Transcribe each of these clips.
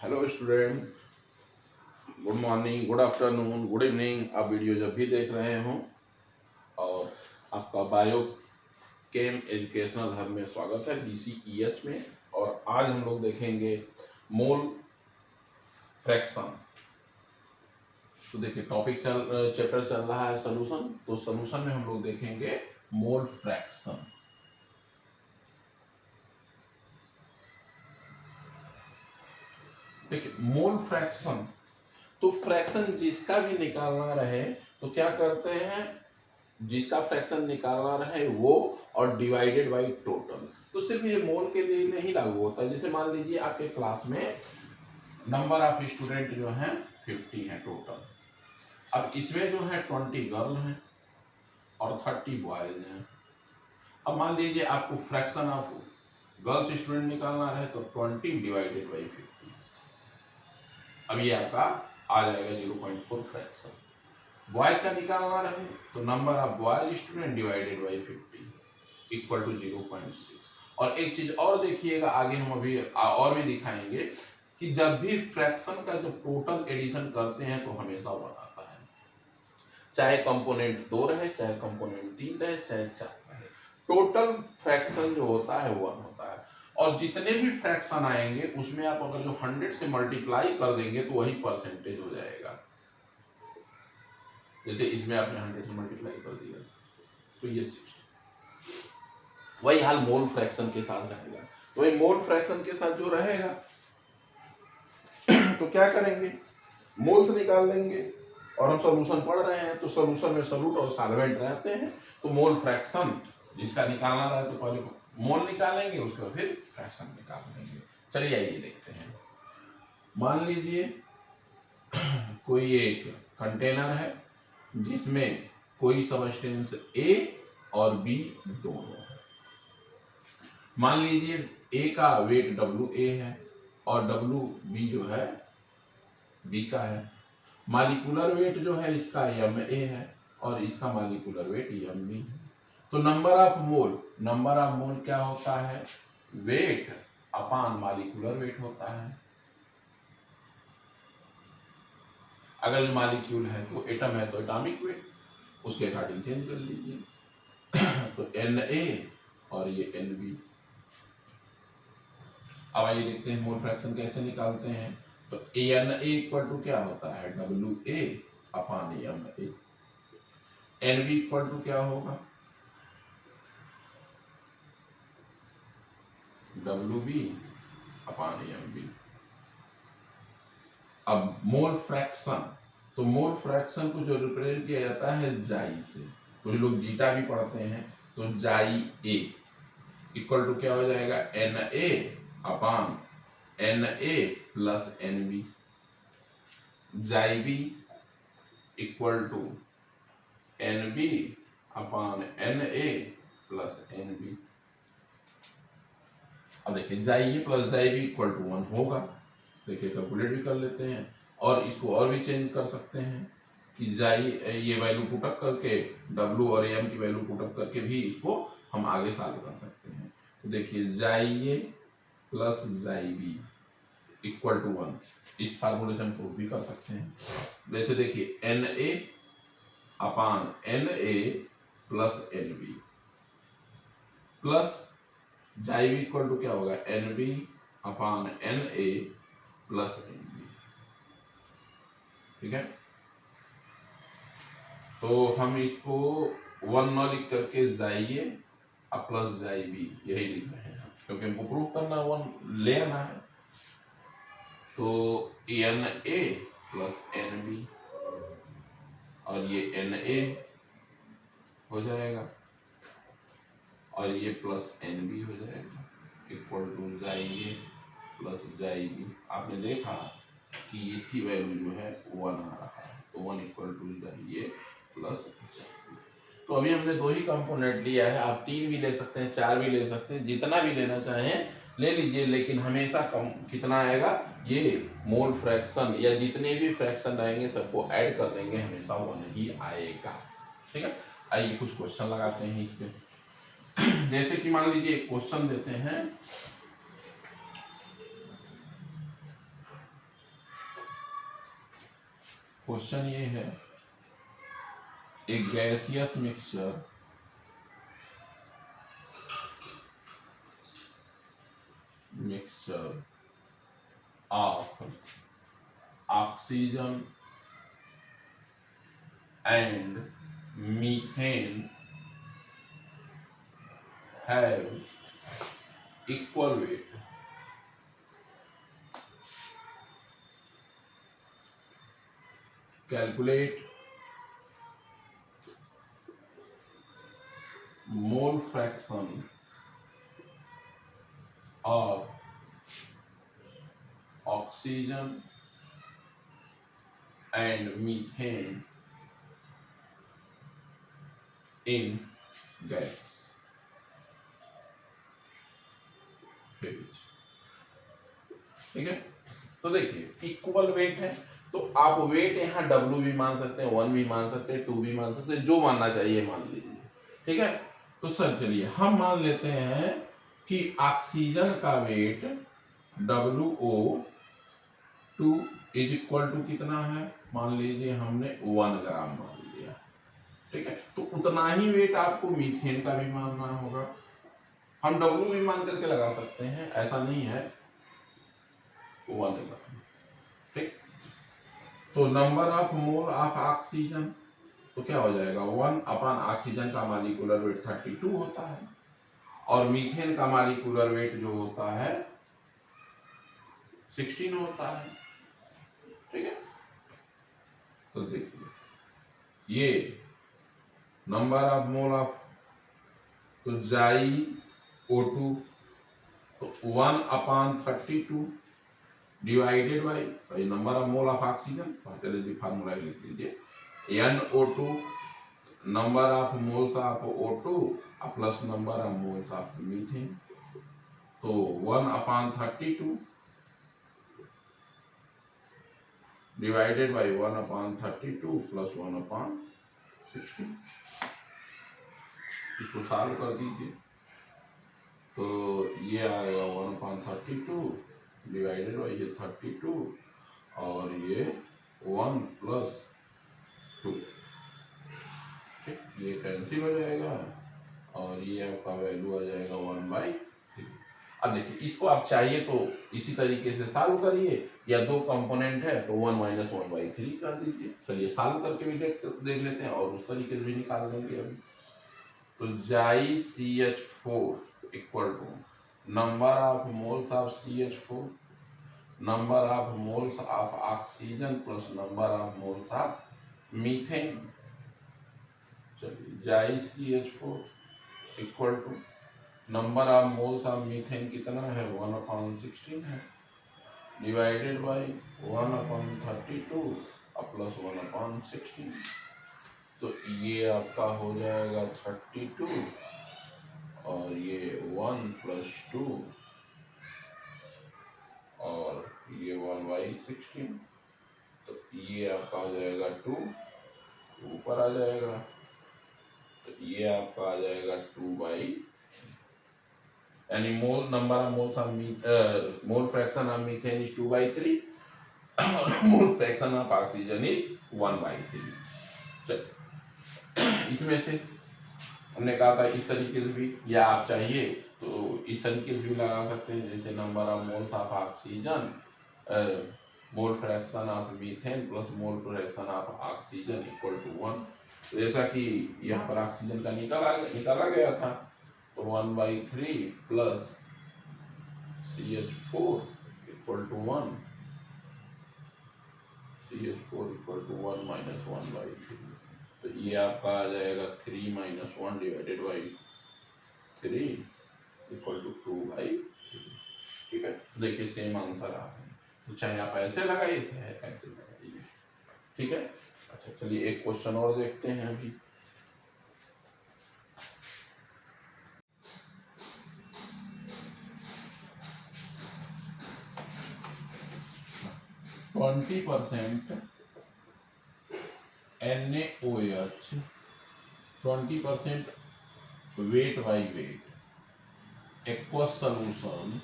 Hello student, good morning, good afternoon, good evening. आप video जब भी देख रहे हों, और आपका बायो केम एजुकेशनल हब में स्वागत है, BCEH में। और आज हम लोग देखेंगे मोल फ्रैक्शन। तो देखिए चैप्टर चल रहा है सोल्यूशन। तो सोल्यूशन में हम लोग देखेंगे मोल फ्रैक्शन। देखिए मोल फ्रैक्शन, तो फ्रैक्शन जिसका भी निकालना रहे तो क्या करते हैं, जिसका फ्रैक्शन निकालना रहे वो और डिवाइडेड बाय टोटल। तो सिर्फ ये मोल के लिए नहीं लागू होता। जैसे मान लीजिए आपके क्लास में नंबर ऑफ स्टूडेंट जो हैं 50 हैं टोटल। अब इसमें जो है 20 गर्ल हैं और 30 बॉयज हैं। अब मान लीजिए आपको फ्रैक्शन ऑफ गर्ल्स स्टूडेंट निकालना रहे तो 20 डिवाइडेड बाई 50। अब ये आपका आ जाएगा 0.4 फ्रैक्शन। बॉयज का निकालना रहे तो number of boys student divided by 50 equal to 0.6। और एक चीज और देखिएगा, आगे हम अभी और भी दिखाएंगे कि जब भी फ्रैक्शन का जो टोटल एडिशन करते हैं तो हमेशा 1 आता है, चाहे कंपोनेंट 2 रहे, चाहे कंपोनेंट 3 रहे, चाहे 4 रहे। टोटल फ्रैक्शन जो होता है 1 होता है। और जितने भी फ्रैक्शन आएंगे उसमें आप अगर जो 100 से मल्टीप्लाई कर देंगे तो वही परसेंटेज हो जाएगा। जैसे इसमें आपने 100 से मल्टीप्लाई कर दिया तो ये 60। वही हाल मोल फ्रैक्शन के साथ रहेगा। तो ये मोल फ्रैक्शन के साथ जो रहेगा तो क्या करेंगे, मोल्स निकाल लेंगे। और हम सॉल्यूशन पढ़ रहे हैं तो सॉल्यूशन में सॉल्यूट और सॉल्वेंट रहते हैं। तो मोल फ्रैक्शन जिसका निकालना रहा तो पहले मोल निकालेंगे, उसके बाद फिर फ्रैक्शन निकाल लेंगे। चलिए आइए देखते हैं। मान लीजिए कोई एक कंटेनर है जिसमें कोई सबस्टेंस A और B दोनों है। मान लीजिए A का वेट WA है और WB जो है B का है। मालिकुलर वेट जो है इसका MA है और इसका मालिकुलर वेट MB है। तो नंबर ऑफ मोल क्या होता है, वेट अपान मालिकुलर वेट होता है। अगर मालिक्यूल है तो एटम है तो एटॉमिक वेट उसके अकॉर्डिंग चेंज कर लीजिए। तो Na और ये Nb। अब आइए देखते हैं मोल फ्रैक्शन कैसे निकालते हैं। तो Na इक्वल टू क्या होता है, WA upon Ma। Nb equal to क्या होगा, WB अपान MB। अब मोल फ्रैक्शन, तो मोल फ्रैक्शन को जो रिप्रेजेंट किया जाता है जाई से, कुछ लोग जीटा भी पढ़ते हैं। तो जाई A इक्वल टू क्या हो जाएगा, Na upon Na plus Nb। जाई B equal to Nb upon Na plus Nb। अब देखिए जाई A प्लस जाई B इक्वल टू 1 होगा। देखिए कैलकुलेट भी कर लेते हैं और इसको और भी चेंज कर सकते हैं कि जाई ये वैल्यू पुटअप करके W और M की वैल्यू पुटअप करके भी इसको हम आगे सॉल्व कर सकते हैं। तो देखिए जाई A प्लस जाई B इक्वल टू 1, इस फार्मूलेशन प्रूव भी कर सकते हैं। जैसे देखिए Na upon Na plus Nb plus जाई B इक्वल टू क्या होगा, Nb upon Na plus Nb। ठीक है, तो हम इसको 1 न लिख करके जाइए अब प्लस जाई B यही लिख रहे हैं क्योंकि हमको प्रूव करना 1 ले आना है। तो Na प्लस Nb और ये Na हो जाएगा और ये प्लस Nb हो जाएगा इक्वल टू जाइए प्लस जाई B। आपने देखा कि इसकी वैल्यू जो है 1 आ रहा है, तो 1 इक्वल टू जाइए प्लस जाई B। तो अभी हमने 2 ही कंपोनेंट लिया है, आप 3 भी ले सकते हैं, 4 भी ले सकते हैं, जितना भी लेना चाहें ले लीजिए। लेकिन हमेशा कम कितना आएगा, ये मोल फ्रैक्शन या जितने भी फ्रैक्शन रहेंगे सबको ऐड कर देंगे, हमेशा 1 ही आएगा। ठीक है, आइए कुछ क्वेश्चन लगाते हैं इस पे। जैसे कि मान लीजिए एक क्वेश्चन देते हैं, क्वेश्चन ये है, एक gaseous mixture of oxygen and methane have equal weight. Calculate mole fraction of oxygen and methane in gas phase. ठीक है, तो देखिए इक्वल वेट है, तो आप वेट यहाँ W भी मान सकते हैं, 1 भी मान सकते हैं, 2 भी मान सकते हैं, जो मानना चाहिए मान लीजिए। ठीक है, तो सर चलिए हम मान लेते हैं कि ऑक्सीजन का wait WO2 is equal to कितना है, मान लीजिए हमने 1 ग्राम मान लिया। ठीक है, तो उतना ही वेट आपको मीथेन का भी मानना होगा। हम W भी मान करके लगा सकते हैं, ऐसा नहीं है, 1 ग्राम। ठीक, तो number of mole of oxygen तो क्या हो जाएगा, 1 अपन ऑक्सीजन का मॉलिक्यूलर वेट 32 होता है और मीथेन का मॉलिक्यूलर वेट जो होता है 16 होता है। ठीक है, तो देखिए ये नंबर ऑफ मोल ऑफ, तो जाई O2 तो 1/32 divided by number of mole of oxygen, चलिए जी फार्मूला लिख लीजिए, NO2 number of moles of O2 plus number of moles of methane, तो 1/32 डिवाइडेड बाई 1/32 प्लस 1/16, इसको सॉल्व कर दीजिए, तो ये आएगा 1/32 डिवाइडेड बाई ये 32 और ये 1 प्लस 2, ठीक, ये कैंसिल हो जाएगा और ये आपका वैल्यू आ जाएगा 1/3। अब देखिए इसको आप चाहिए तो इसी तरीके से सॉल्व करिए, या 2 कंपोनेंट है तो 1 माइनस 1/3 कर दीजिए। चलिए सॉल्व करके भी देख लेते हैं और उस तरीके से भी निकाल देंगे अभी। तो जाई CH4 equal to number of moles of CH4 number of moles of oxygen plus number of moles of methane. चलिए जाई CH4 equal to number of moles of methane कितना है, 1/16 है, डिवाइडेड बाई 1/32 प्लस 1/16, तो ये आपका हो जाएगा 32 और ये 1 प्लस 2 और ये 1/16, तो ये आपका आ जाएगा 2 ऊपर आ जाएगा, तो ये आपका आ जाएगा 2/, यानी mole number of moles of mole fraction of methane is 2/3 और mole fraction of oxygen is 1/3। चलिए इसमें से हमने कहा था इस तरीके से भी, या आप चाहिए तो इस तरीके से भी लगा सकते हैं, जैसे number of moles of oxygen mole fraction of methane plus mole fraction of oxygen equal to 1। तो जैसा कि यहाँ पर ऑक्सीजन का निकाला गया था, तो 1/3 plus CH4 equal to 1, CH4 equal to 1 minus 1/3, तो ये आपका आ जाएगा 3 minus 1 divided by 3 equal to 2/3। ठीक है, देखिए सेम आंसर आ रहा है, तो चाहे आप ऐसे लगाइए चाहे ऐसे लगाइए। ठीक है, अच्छा चलिए एक क्वेश्चन और देखते हैं अभी। %, NaOH 20% weight by weight, aqueous solution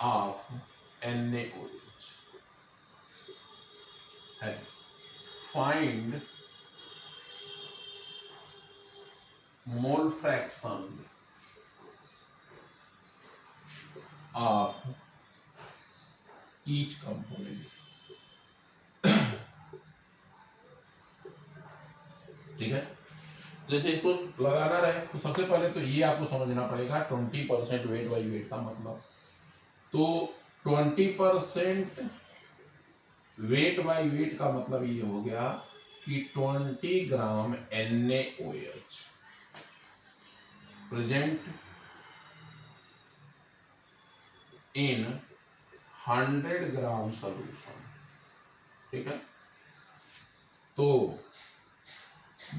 of NaOH है। Find mole fraction of each component. ठीक है, जैसे इसको लगाना रहे तो सबसे पहले तो ये आपको समझना पड़ेगा 20% वेट बाई वेट का मतलब। तो 20% वेट बाई वेट का मतलब ये हो गया कि 20 ग्राम NaOH present in 100 gram solution. ठीक है, तो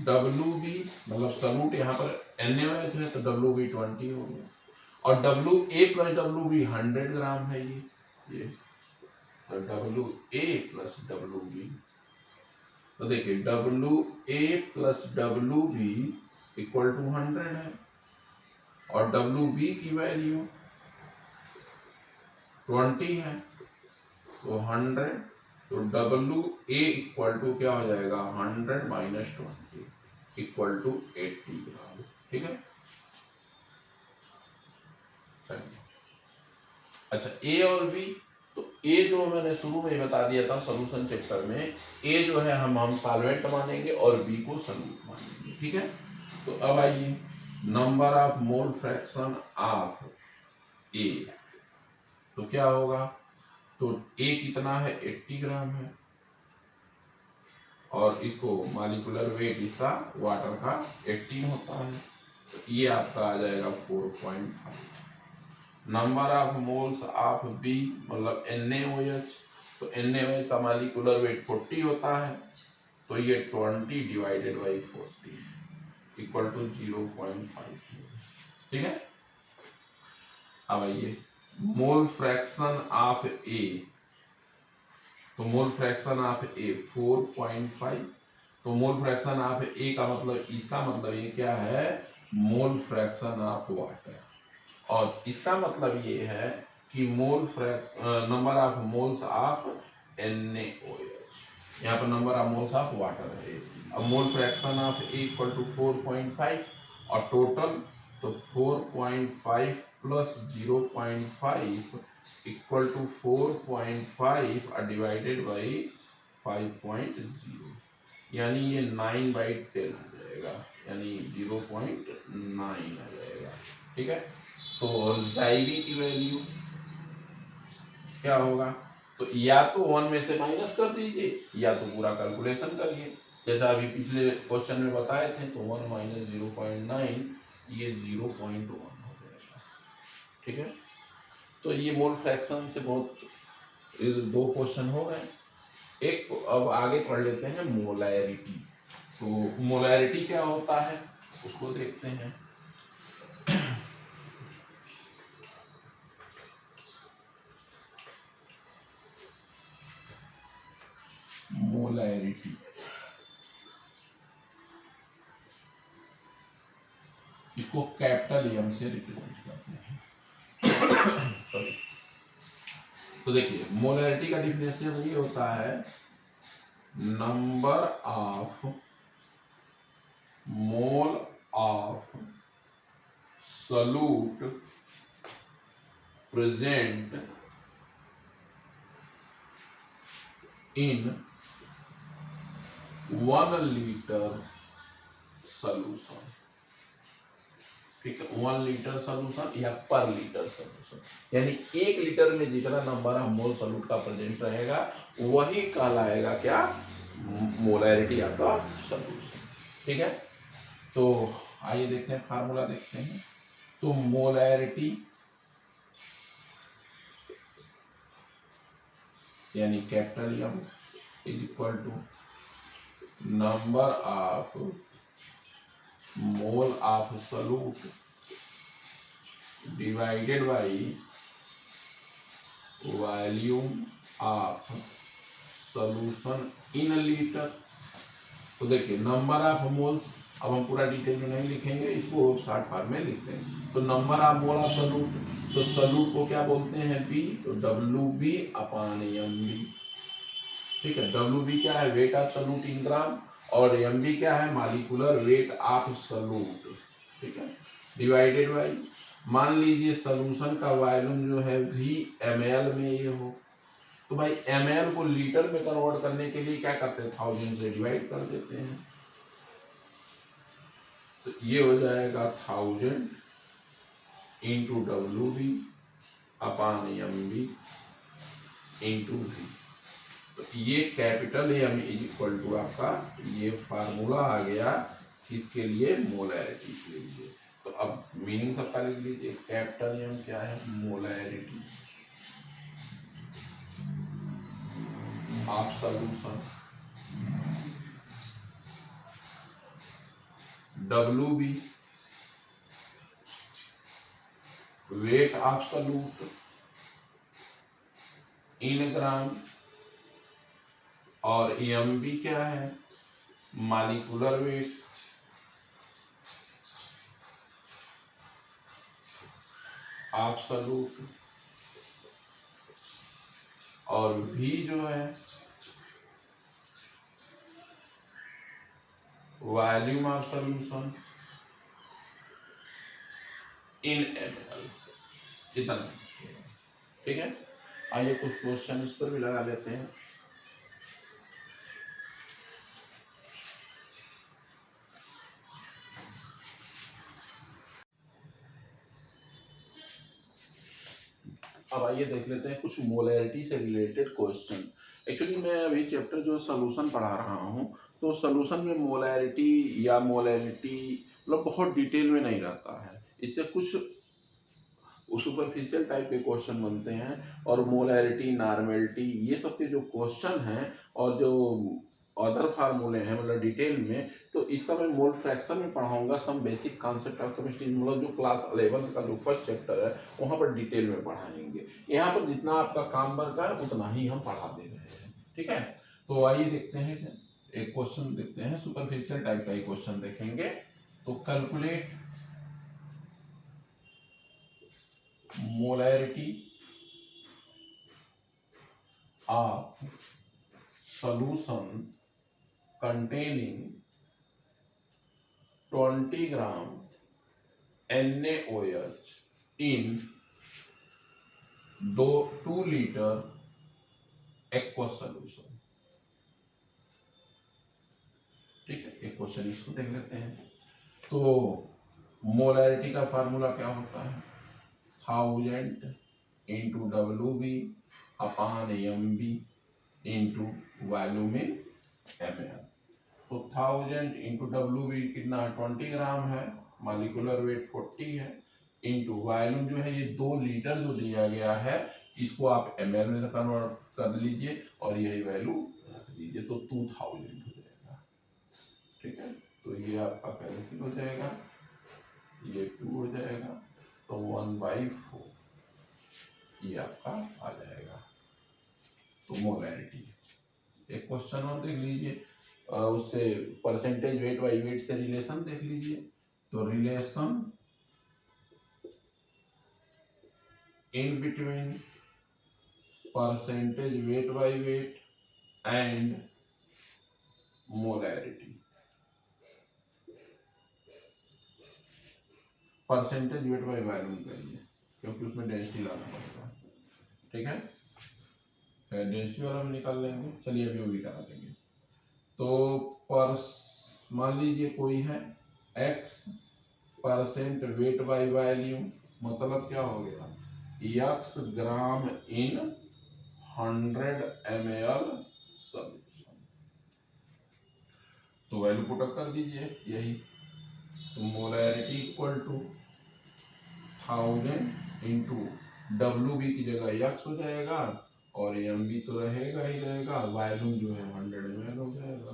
WB मतलब सॉल्यूट यहाँ पर NaOH है तो WB 20 हो गया, और WA प्लस WB 100 ग्राम है ये तो WA प्लस WB, तो देखिए WA plus WB equal to 100 है, और WB की वैल्यू 20 है, तो 100, तो WA इक्वल टू क्या हो जाएगा 100 माइनस 20 इक्वल टू 80 ग्राम। ठीक है, अच्छा A और B, तो A जो मैंने शुरू में ही बता दिया था सॉल्यूशन चैप्टर में, A जो है हम सॉल्वेंट मानेंगे और B को सॉल्यूट मानेंगे। ठीक है, तो अब आइए number of mole fraction of A, तो क्या होगा, तो A कितना है 80 ग्राम है, और इसको मॉलिक्यूलर वेट इसका वाटर का 18 होता है, तो ये आपका आ जाएगा 4.5। Number of moles of B मतलब NaOH, तो NaOH का मॉलिक्यूलर वेट 40 होता है, तो ये 20 डिवाइडेड बाई 40 इक्वल टू 0.5। ठीक है, अब आइए मोल फ्रैक्शन ऑफ A, तो मोल फ्रैक्शन ऑफ A 4.5, तो मोल फ्रैक्शन ऑफ A का मतलब, इसका मतलब ये क्या है, मोल फ्रैक्शन ऑफ वाटर, और इसका मतलब ये है कि number of moles of NaOH, यहाँ पर number of moles of water है। अब mole fraction of A equal to 4.5 और टोटल, तो 4.5 plus 0.5 equal to 4.5 divided by 5.0, यानी ये 9/10 आ जाएगा, यानी 0.9 आ जाएगा। ठीक है, तो Zyb की वैल्यू क्या होगा, तो या तो 1 में से माइनस कर दीजिए या तो पूरा कैलकुलेशन करिए, जैसा अभी पिछले क्वेश्चन में बताए थे, तो 1 माइनस 0.9 ये 0.1 हो जाएगा। ठीक है, तो ये मोल फ्रैक्शन से बहुत 2 क्वेश्चन हो गए। एक अब आगे पढ़ लेते हैं मोलैरिटी, तो मोलैरिटी क्या होता है उसको देखते हैं। मोलैरिटी, इसको कैपिटल एम से रिप्रेजेंट करते हैं। तो देखिए मोलैरिटी का डिफिनेशन ये होता है, number of mole of solute present in 1 litre solution. ठीक है, 1 लीटर सॉल्यूशन या पर लीटर सॉल्यूशन, यानी 1 लीटर में जितना नंबर ऑफ मोल सॉल्यूट का प्रेजेंट रहेगा वही कहलाएगा क्या, मोलैरिटी आपका सॉल्यूशन। ठीक है, तो आइए देखते हैं फार्मूला देखते हैं, तो मोलैरिटी यानी capital M is equal to number of mole of solute divided by volume of solution in litre. तो देखिए नंबर ऑफ मोल्स अब हम पूरा डिटेल में नहीं लिखेंगे, इसको शॉर्ट फॉर्म में लिखते हैं। तो number of mole of solute, तो सॉल्यूट को क्या बोलते हैं बी, तो W B upon M B. ठीक है, डब्ल्यू बी क्या है, weight of solute in gram, और एम बी क्या है, मॉलिक्यूलर वेट ऑफ सॉल्यूट। ठीक है, डिवाइडेड बाई, मान लीजिए सॉल्यूशन का वॉल्यूम जो है वी ml में ये हो, तो भाई ml को लीटर में कन्वर्ट करने के लिए क्या करते हैं, 1000 से डिवाइड कर देते हैं। तो ये हो जाएगा 1000 into W B upon M B into V. तो ये capital M is equal to आपका ये फार्मूला आ गया किसके लिए, मोलैरिटी के लिए। तो अब मीनिंग सबका लिख लीजिए, कैपिटल एम क्या है, molarity of solution, W B weight of solute in gram, और एम बी क्या है, मॉलिक्यूलर वेट ऑफ सॉल्यूट, और भी जो है volume of solution in ml। इतना ठीक है। आइए कुछ क्वेश्चन इस पर भी लगा लेते हैं। अब आइए देख लेते हैं कुछ मोलैरिटी से रिलेटेड क्वेश्चन। एक्चुअली मैं अभी चैप्टर जो सॉल्यूशन पढ़ा रहा हूँ, तो सॉल्यूशन में मोलैरिटी या मोलैरिटी मतलब बहुत डिटेल में नहीं रहता है, इससे कुछ सुपरफिशियल टाइप के क्वेश्चन बनते हैं, और मोलैरिटी, नॉर्मेलिटी, ये सब के जो क्वेश्चन हैं और जो अदर फार्मूले हैं मतलब डिटेल में, तो इसका मैं मोल फ्रैक्शन में पढ़ाऊंगा, some basic concept of chemistry, मतलब जो क्लास 11 का जो फर्स्ट चैप्टर है वहाँ पर डिटेल में पढ़ाएंगे। यहाँ पर जितना आपका काम वर्क है उतना ही हम पढ़ा दे रहे हैं। ठीक है, तो आइए देखते हैं, एक क्वेश्चन देखते हैं, सुपरफिशियल टाइप का एक क्वेश्चन देखेंगे। तो calculate molarity of solution containing 20 gram NaOH in 2 liter aqueous solution। ठीक है, एक क्वेश्चन इसको देख लेते हैं। तो मोलैरिटी का फार्मूला क्या होता है, 1000 into W B upon M B into volume in ml। तो 1000 इंटू डब्ल्यू बी कितना है, 20 ग्राम है, मॉलिक्यूलर वेट 40 है, इंटू वॉल्यूम जो है ये 2 लीटर जो दिया गया है, इसको आप ml में कन्वर्ट कर लीजिए और यही वैल्यू रख दीजिए, तो 2000 हो जाएगा। ठीक है, तो ये आपका कैंसिल हो जाएगा, ये 2 हो जाएगा, तो 1/4 ये आपका आ जाएगा। तो मोलैरिटी। एक क्वेश्चन और देख लीजिए, उससे परसेंटेज वेट बाई वेट से रिलेशन देख लीजिए। तो relation in between percentage weight by wait and molarity. Percentage wait by volume करिए क्योंकि उसमें डेंसिटी लाना पड़ेगा। ठीक है, डेंसिटी वाला भी निकाल लेंगे, चलिए अभी वो भी करा देंगे। तो मान लीजिए कोई है x percent weight by volume, मतलब क्या हो गया, x gram in 100 ml solution. तो वैल्यू पुट अप कर दीजिए यही, तो molarity equal to 1000 into W B की जगह x हो जाएगा, और एम बी तो रहेगा ही रहेगा, वॉल्यूम जो है 100 ml हो जाएगा।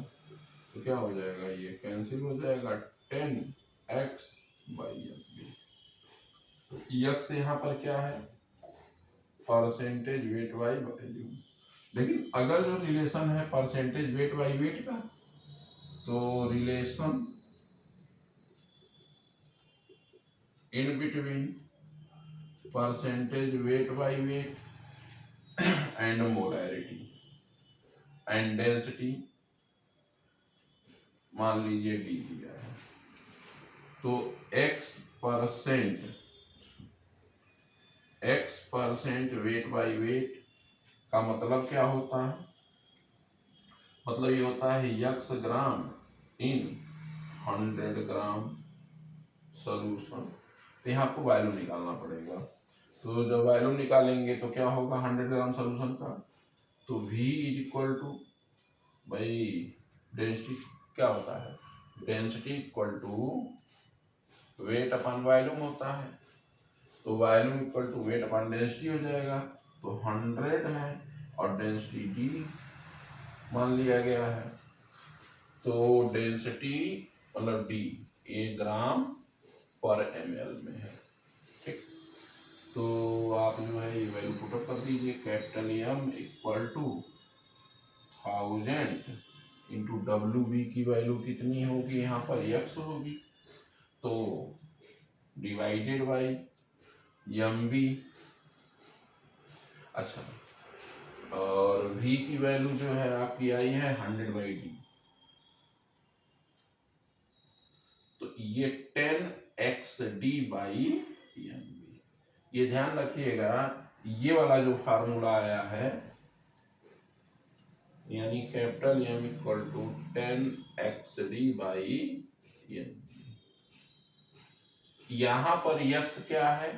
तो क्या हो जाएगा, ये कैंसिल हो जाएगा, 10x बाई एम बी। तो x यहाँ पर क्या है, परसेंटेज वेट बाई वॉल्यूम। लेकिन अगर जो रिलेशन है परसेंटेज वेट बाई वेट का, तो relation in between percentage weight by weight and molarity and density, मान लीजिए डी दिया है, तो x% वेट बाय वेट का मतलब क्या होता है? मतलब ये होता है x gram in 100 gram solution. तो यहाँ आपको वॉल्यूम निकालना पड़ेगा। तो जब वॉल्यूम निकालेंगे तो क्या होगा 100 ग्राम सोल्यूशन का, तो V इज इक्वल टू, भाई डेंसिटी क्या होता है, density equal to weight upon volume होता है, तो volume equal to weight upon density हो जाएगा। तो 100 है और डेंसिटी D मान लिया गया है, तो डेंसिटी मतलब D ये ग्राम पर ml में है। ठीक, तो आप जो है ये वैल्यू पुटअप कर दीजिए, capital M equal to 1000 into WB की वैल्यू कितनी होगी, यहाँ पर x होगी, तो डिवाइडेड बाई MB। अच्छा, और V की वैल्यू जो है आपकी आई है 100/D, तो ये 10xD/MB। ये ध्यान रखिएगा, ये वाला जो फार्मूला आया है, यानी capital M equal to 10xD/MB, यहाँ पर x क्या है,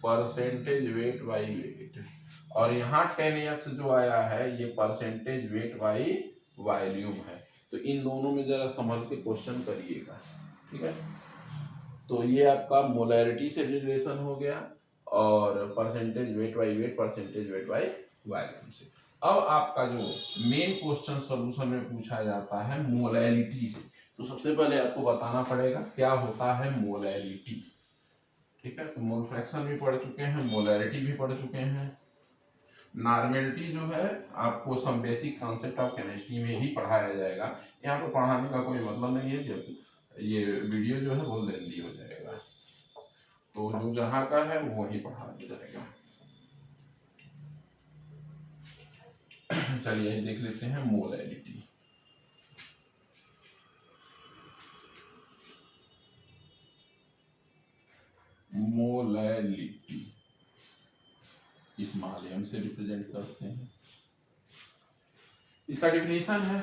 परसेंटेज वेट बाई वेट, और यहाँ 10x जो आया है ये परसेंटेज वेट बाई वॉल्यूम है। तो इन दोनों में जरा समझ के क्वेश्चन करिएगा, ठीक है। तो ये आपका मोलैरिटी से रिलेशन हो गया और percentage weight by wait, percentage wait by volume से। अब आपका जो मेन क्वेश्चन सॉल्यूशन में पूछा जाता है मोलैरिटी से, तो सबसे पहले आपको बताना पड़ेगा क्या होता है मोलैरिटी, ठीक है। तो मोल फ्रैक्शन भी पढ़ चुके हैं, मोलैरिटी भी पढ़ चुके हैं। नॉर्मेलिटी जो है आपको सब बेसिक कॉन्सेप्ट ऑफ केमिस्ट्री में ही पढ़ाया जाएगा, यहाँ पर पढ़ाने का कोई मतलब नहीं है, जब ये वीडियो जो है वो लेंदी हो जाएगा, तो जो जहाँ का है वो वही पढ़ा दिया जाएगा। चलिए देख लेते हैं मोलैरिटी। मोलैरिटी इस माध्यम से रिप्रेजेंट करते हैं। इसका डिफिनेशन है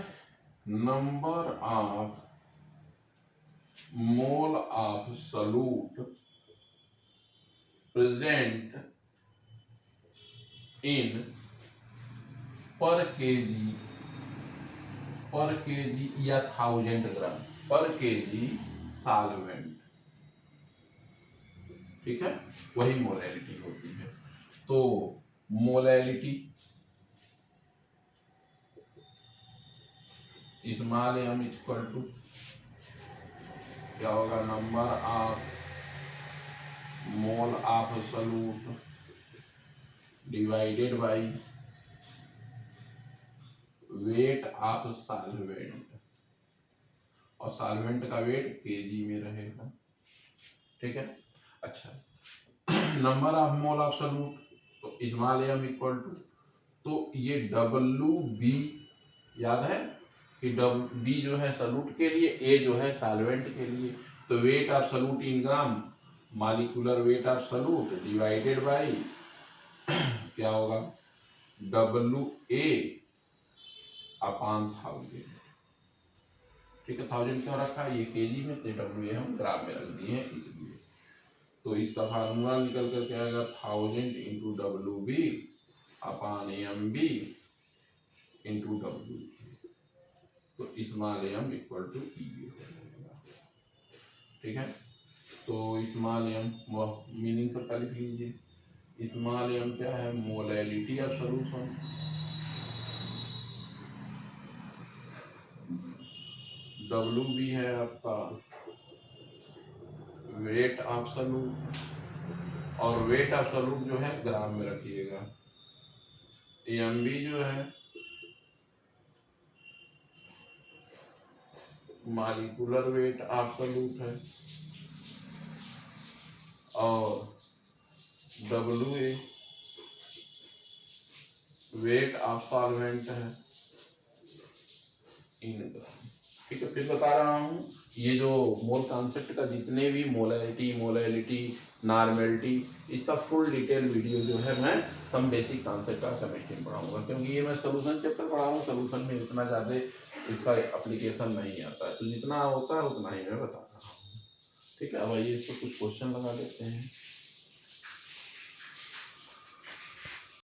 number of mole of solute present in पर केजी या 1000 ग्राम पर केजी सॉल्वेंट, ठीक है, वही मोलैरिटी होती है। तो molarity small m equal to क्या होगा, number of mole of solute divided by weight of solvent, और सॉल्वेंट का वेट केजी में रहेगा, ठीक है। अच्छा, number of mole of solute, तो स्मॉल m इक्वल टू, तो ये WB याद है कि B जो है सॉल्यूट के लिए, A जो है सॉल्वेंट के लिए, तो wait of solute in gram, molecular weight of solute divided bye क्या होगा, WA अपॉन 1000, ठीक है। 1000 क्यों रखा है, ये केजी में, तो WA हम ग्राम में रख दिए हैं इसलिए। तो इसका फार्मूला निकल कर क्या आएगा, 1000 into WB upon MB into WA, तो small m equal to EB हो जाएगा, ठीक है। तो स्मॉल m मीनिंग सबका लिख लीजिए। स्मॉल m क्या है, मोलैरिटी ऑफ सॉल्यूशन, WB है आपका वेट ऑफ सॉल्यूट, और वेट ऑफ सॉल्यूट जो है ग्राम में रखिएगा। MB जो है मॉलिक्यूलर वेट ऑफ सॉल्यूट है, और WA वेट ऑफ सॉल्वेंट है इन ग्राम। ठीक है, फिर बता रहा हूँ ये जो मोल कॉन्सेप्ट का जितने भी मोलैलिटी नॉर्मेलिटी इसका फुल डिटेल वीडियो जो है मैं सम बेसिक कॉन्सेप्ट का केमिस्ट्री में पढ़ाऊंगा, क्योंकि ये मैं सोल्यूशन चैप्टर पढ़ा रहा हूँ। सोल्यूशन में इतना ज़्यादा इसका एप्लीकेशन नहीं आता है, तो जितना होता है उतना ही मैं बता रहा हूँ। ठीक है, अब आइए इसको कुछ क्वेश्चन लगा लेते हैं।